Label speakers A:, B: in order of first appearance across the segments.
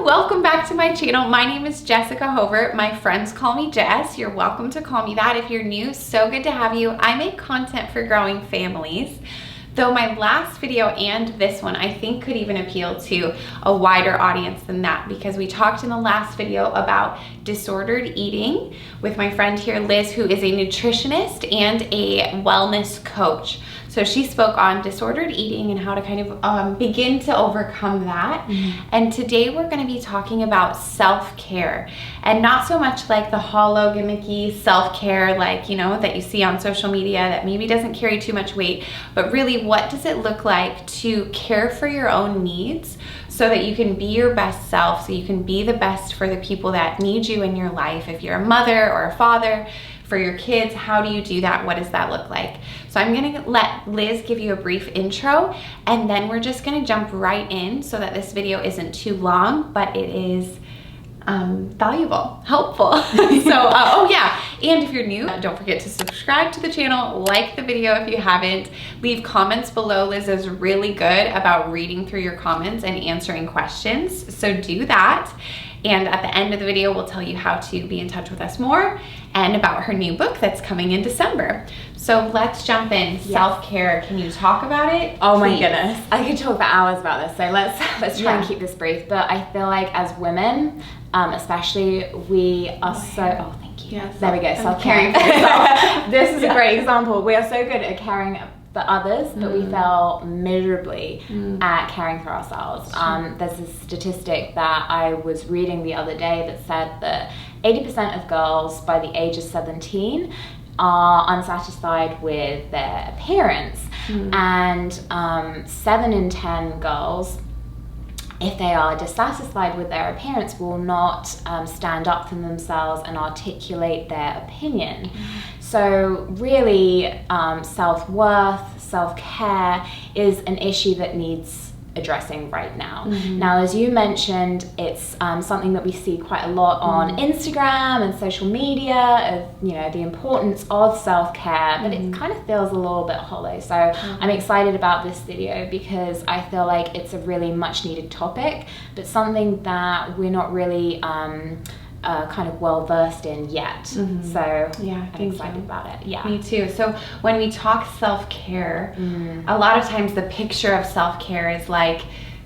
A: welcome back to my channel. My name is Jessica Hovert. My friends call me Jess. You're welcome to call me that if you're new. So good to have you. I make content for growing families. Though my last video and this one I think could even appeal to a wider audience than that, because we talked in the last video about disordered eating with my friend here, Liz, who is a nutritionist and a wellness coach. So she spoke on disordered eating and how to kind of begin to overcome that. And today we're going to be talking about self-care, and not so much like the hollow, gimmicky self-care like, you know, that you see on social media that maybe doesn't carry too much weight, but really what does it look like to care for your own needs so that you can be your best self, so you can be the best for the people that need you in your life. If you're a mother or a father, for your kids, how do you do that? What does that look like? So I'm gonna let Liz give you a brief intro, and then we're just gonna jump right in so that this video isn't too long, but it is valuable, helpful. So, oh yeah, and if you're new, don't forget to subscribe to the channel, like the video if you haven't, leave comments below. Liz is really good about reading through your comments and answering questions, so do that. And at the end of the video, we'll tell you how to be in touch with us more and about her new book that's coming in December. So let's jump in. Yes. Self-care, can you talk about it?
B: Oh my goodness, I could talk for hours about this. So let's try and keep this brief. But I feel like as women, especially, we are so, oh thank you. Yes. There we go, self-care. This is a great example. We are so good at caring for others, but we fail miserably at caring for ourselves. There's a statistic that I was reading the other day that said that 80% of girls by the age of 17 are unsatisfied with their appearance, and 7 in 10 girls, if they are dissatisfied with their appearance, will not stand up for themselves and articulate their opinion. So really, self-worth, self-care is an issue that needs addressing right now. Now, as you mentioned, it's something that we see quite a lot on Instagram and social media of, you know, the importance of self-care, but it kind of feels a little bit hollow. So I'm excited about this video because I feel like it's a really much needed topic, but something that we're not really kind of well versed in yet. So yeah, I'm excited about it. Yeah,
A: me too. So when we talk self-care, a lot of times the picture of self-care is like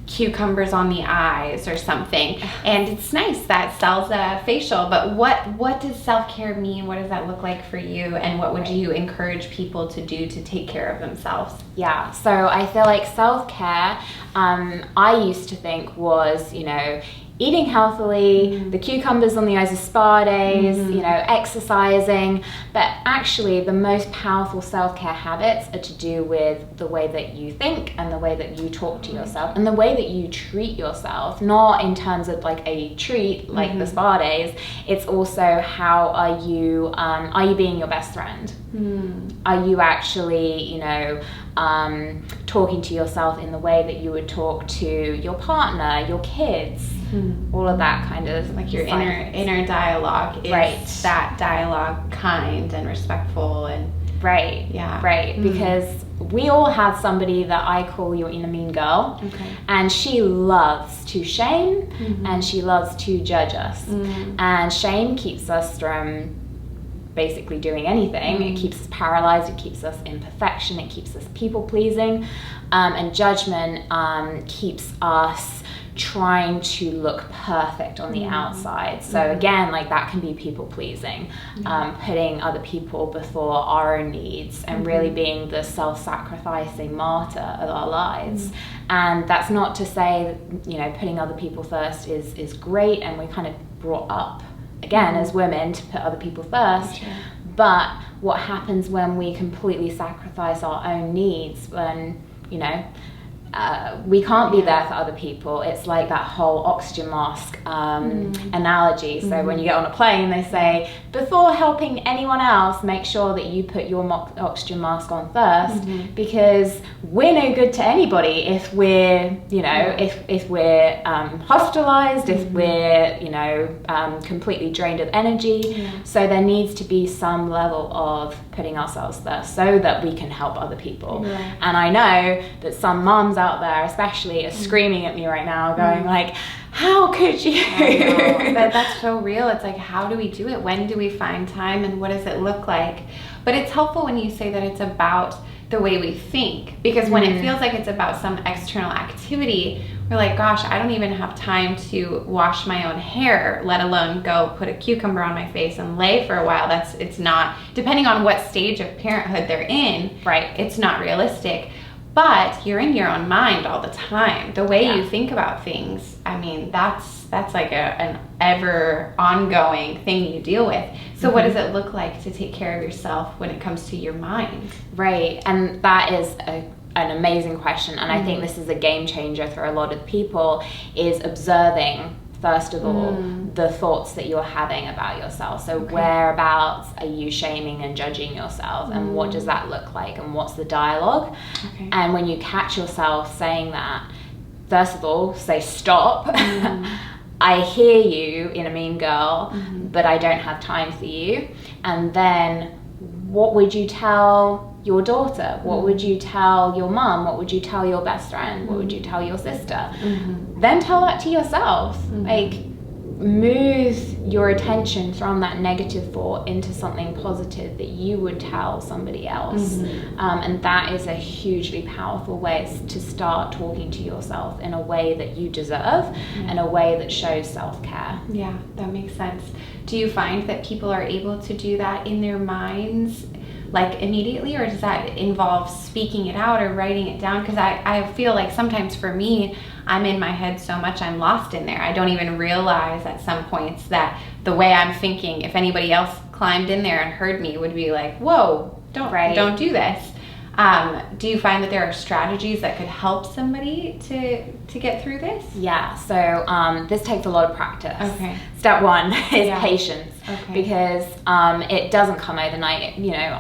A: cucumbers on the eyes or something, and it's nice that sells a facial, but what does self-care mean? What does that look like for you, and what would you encourage people to do to take care of themselves?
B: Yeah, so I feel like self-care, I used to think was, you know, eating healthily, the cucumbers on the eyes of spa days, you know, exercising. But actually the most powerful self-care habits are to do with the way that you think and the way that you talk to yourself and the way that you treat yourself, not in terms of like a treat like the spa days. It's also how are you being your best friend? Are you actually, you know, talking to yourself in the way that you would talk to your partner, your kids, all of that kind of
A: like your inner dialogue. Is that dialogue kind and respectful and
B: because we all have somebody that I call your inner mean girl, and she loves to shame and she loves to judge us, and shame keeps us from basically doing anything. It keeps us paralyzed, it keeps us in perfection, it keeps us people pleasing, and judgment keeps us trying to look perfect on the outside. So again, like that can be people pleasing, putting other people before our own needs, and really being the self-sacrificing martyr of our lives. And that's not to say, you know, putting other people first is great, and we kind of brought up again as women to put other people first, but what happens when we completely sacrifice our own needs, when, you know, we can't be there for other people? It's like that whole oxygen mask analogy. So when you get on a plane, they say, before helping anyone else, make sure that you put your oxygen mask on first, because we're no good to anybody if we're, you know, if we're hospitalized, if we're, you know, completely drained of energy. So there needs to be some level of putting ourselves first so that we can help other people. And I know that some moms out there especially are screaming at me right now, going like, how could you?
A: That's so real. It's like, how do we do it? When do we find time, and what does it look like? But it's helpful when you say that it's about the way we think, because when it feels like it's about some external activity, we're like, gosh, I don't even have time to wash my own hair, let alone go put a cucumber on my face and lay for a while. It's not, depending on what stage of parenthood they're in,
B: right,
A: it's not realistic. But you're in your own mind all the time. The way you think about things, I mean, that's like an ever ongoing thing you deal with. So what does it look like to take care of yourself when it comes to your mind?
B: Right, and that is an amazing question, and I think this is a game changer for a lot of people, is observing, first of all, the thoughts that you're having about yourself. So whereabouts are you shaming and judging yourself, and what does that look like, and what's the dialogue? And when you catch yourself saying that, first of all, say stop. I hear you, inner mean girl, but I don't have time for you. And then what would you tell your daughter? What would you tell your mum? What would you tell your best friend? What would you tell your sister? Then tell that to yourself. Like, move your attention from that negative thought into something positive that you would tell somebody else. And that is a hugely powerful way to start talking to yourself in a way that you deserve, and a way that shows self-care.
A: Yeah, that makes sense. Do you find that people are able to do that in their minds, like immediately, or does that involve speaking it out or writing it down? Because I feel like sometimes for me, I'm in my head so much I'm lost in there. I don't even realize at some points that the way I'm thinking, if anybody else climbed in there and heard me, would be like, whoa, don't do this. Do you find that there are strategies that could help somebody to get through this?
B: Yeah, so this takes a lot of practice. Step one is patience, because it doesn't come overnight. You know,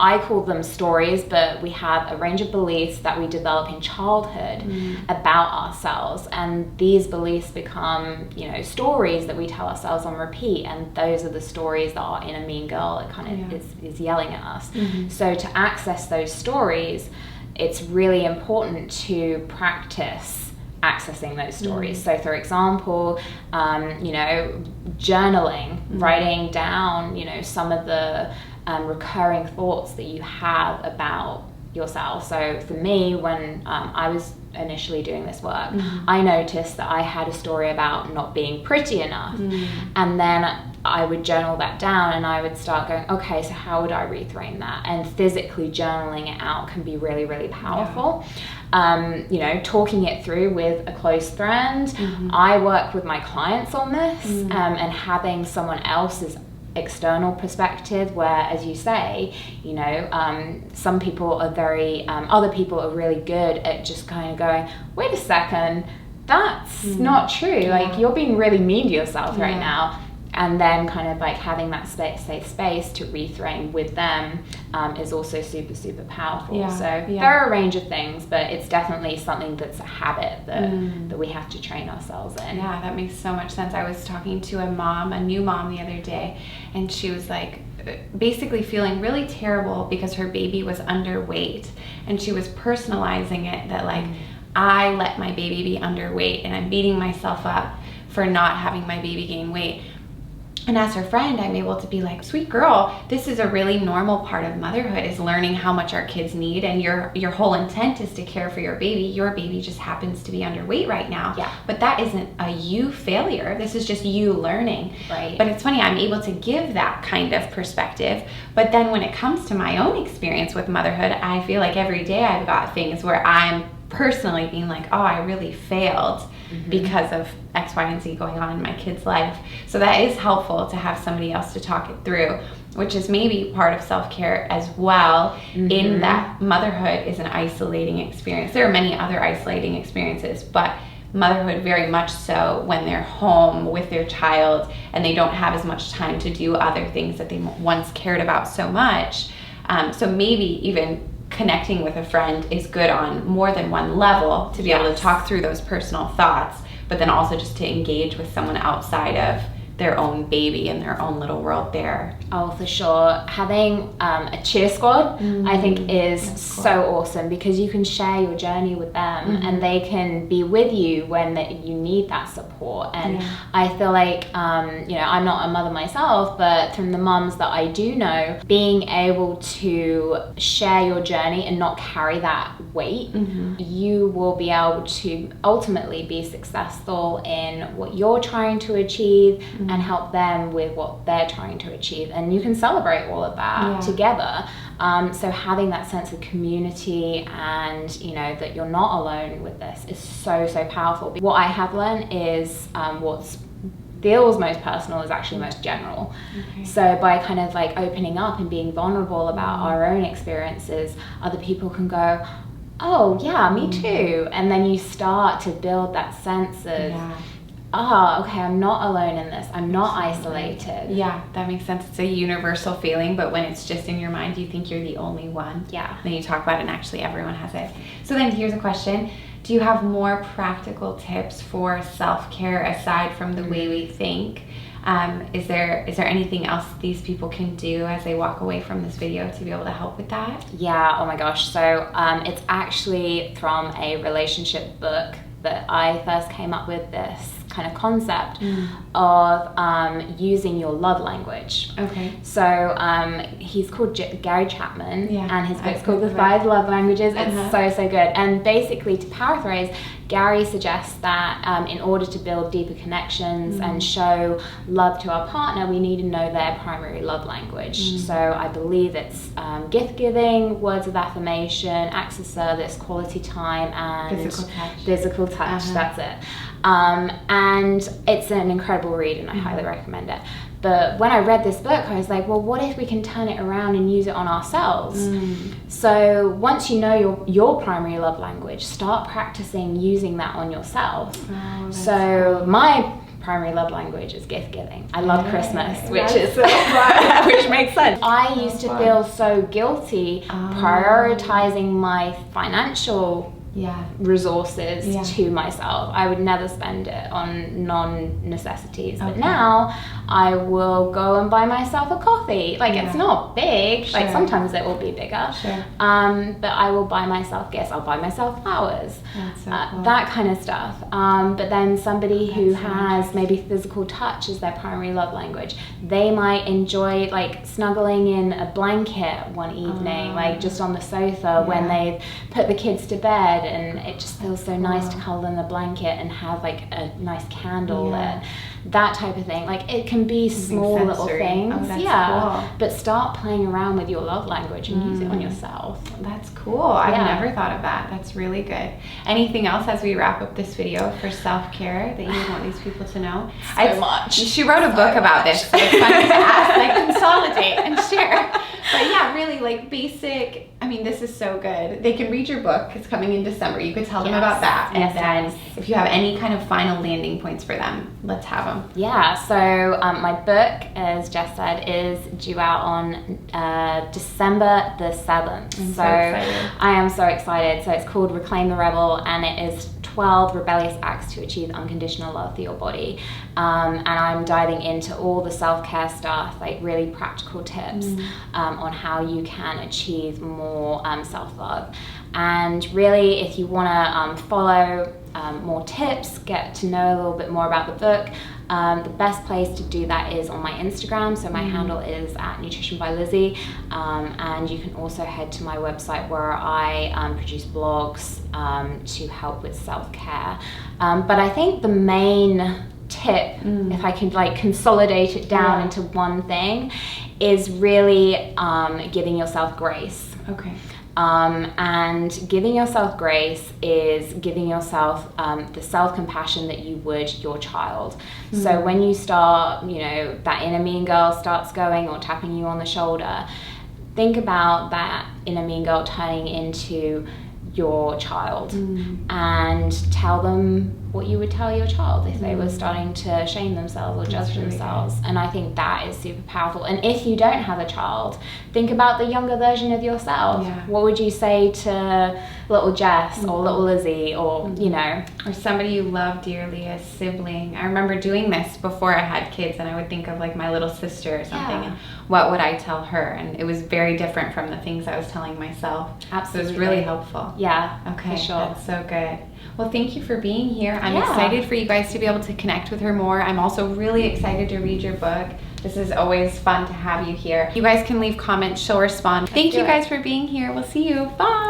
B: I call them stories, but we have a range of beliefs that we develop in childhood about ourselves, and these beliefs become, you know, stories that we tell ourselves on repeat, and those are the stories that our inner mean girl kind of is yelling at us. So to access those stories, it's really important to practice accessing those stories. So for example, you know, journaling, writing down, you know, some of the recurring thoughts that you have about yourself. So for me, when I was initially doing this work, I noticed that I had a story about not being pretty enough, and then I would journal that down, and I would start going, okay, so how would I reframe that? And physically journaling it out can be really, really powerful. You know, talking it through with a close friend. I work with my clients on this, and having someone else's external perspective, where, as you say, you know, some people are very, other people are really good at just kind of going, wait a second, that's not true. Like, you're being really mean to yourself right now. And then kind of like having that safe space to reframe with them is also super, super powerful. So there are a range of things, but it's definitely something that's a habit that we have to train ourselves in.
A: Yeah, that makes so much sense. I was talking to a new mom the other day, and she was like basically feeling really terrible because her baby was underweight, and she was personalizing it that like, I let my baby be underweight, and I'm beating myself up for not having my baby gain weight. And as her friend, I'm able to be like, sweet girl, this is a really normal part of motherhood, is learning how much our kids need, and your whole intent is to care for your baby. Your baby just happens to be underweight right now. But that isn't a you failure. This is just you learning. But it's funny, I'm able to give that kind of perspective. But then when it comes to my own experience with motherhood, I feel like every day I've got things where I'm personally being like, oh, I really failed because of X, Y, and Z going on in my kid's life. So that is helpful to have somebody else to talk it through, which is maybe part of self-care as well, in that motherhood is an isolating experience. There are many other isolating experiences, but motherhood very much so when they're home with their child and they don't have as much time to do other things that they once cared about so much. So maybe even connecting with a friend is good on more than one level, to be able to talk through those personal thoughts, but then also just to engage with someone outside of their own baby and their own little world there.
B: Oh, for sure. Having a cheer squad, I think, is so awesome, because you can share your journey with them and they can be with you when you need that support. And I feel like, you know, I'm not a mother myself, but from the mums that I do know, being able to share your journey and not carry that weight, you will be able to ultimately be successful in what you're trying to achieve and help them with what they're trying to achieve. And you can celebrate all of that together. So having that sense of community and, you know, that you're not alone with this is so, so powerful. What I have learned is what feels most personal is actually most general. So by kind of like opening up and being vulnerable about our own experiences, other people can go, oh yeah, me too. And then you start to build that sense of, okay, I'm not alone in this. I'm not isolated.
A: Yeah, that makes sense. It's a universal feeling, but when it's just in your mind, you think you're the only one.
B: Yeah.
A: Then you talk about it and actually everyone has it. So then here's a question. Do you have more practical tips for self-care aside from the way we think? Is there anything else these people can do as they walk away from this video to be able to help with that?
B: Yeah, oh my gosh. So it's actually from a relationship book that I first came up with this kind of concept of using your love language.
A: Okay.
B: So he's called Gary Chapman, and his book's called The 5 Love Languages. It's so, so good. And basically, to paraphrase, Gary suggests that in order to build deeper connections and show love to our partner, we need to know their primary love language. So I believe it's gift giving, words of affirmation, acts of service, quality time, and physical touch. That's it. And it's an incredible read, and I highly recommend it. But when I read this book, I was like, well, what if we can turn it around and use it on ourselves? So once you know your primary love language, start practicing using that on yourself. So my primary love language is gift giving. I love Christmas, which is which makes sense. I used to feel so guilty prioritizing my financial resources to myself. I would never spend it on non-necessities. But now I will go and buy myself a coffee. Like it's not big. Like sometimes it will be bigger. But I will buy myself gifts. I'll buy myself flowers. That's so cool. That kind of stuff. But then somebody who has maybe physical touch as their primary love language, they might enjoy like snuggling in a blanket one evening, like just on the sofa when they've put the kids to bed, and it just feels so nice to cuddle in the blanket and have like a nice candle lit. That type of thing. Like it can be small little things. Cool. But start playing around with your love language and use it on yourself.
A: That's cool. I've never thought of that. That's really good. Anything else as we wrap up this video for self-care that you would want these people to know?
B: So much.
A: She wrote a book about this, so it's fun to ask, like consolidate and share. But yeah, really like basic, I mean, this is so good. They can read your book. It's coming in December. You could tell them about that. And then if you have any kind of final landing points for them, let's have them.
B: Yeah, so my book, as Jess said, is due out on December the 7th.
A: I'm so excited.
B: I am so excited. So it's called Reclaim the Rebel, and it is 12 rebellious acts to achieve unconditional love for your body. And I'm diving into all the self-care stuff, like really practical tips on how you can achieve more self-love. And really, if you want to follow more tips, get to know a little bit more about the book, the best place to do that is on my Instagram. So my handle is @Nutrition by Lizzy, and you can also head to my website where I produce blogs to help with self-care. But I think the main tip, if I could like consolidate it down into one thing, is really giving yourself grace.
A: Okay.
B: And giving yourself grace is giving yourself the self-compassion that you would your child. So when you start, you know, that inner mean girl starts going or tapping you on the shoulder, think about that inner mean girl turning into your child and tell them what you would tell your child if they were starting to shame themselves or judge themselves. And I think that is super powerful. And if you don't have a child, think about the younger version of yourself. What would you say to little Jess or little Lizzy, or you know,
A: or somebody you love dearly, a sibling? I remember doing this before I had kids, and I would think of like my little sister or something, and what would I tell her? And it was very different from the things I was telling myself.
B: Absolutely.
A: So it was really helpful.
B: Yeah.
A: Okay,
B: for sure.
A: That's so good. Well, thank you for being here. I'm excited for you guys to be able to connect with her more. I'm also really excited to read your book. This is always fun to have you here. You guys can leave comments. She'll respond. Thank you guys for being here. We'll see you. Bye.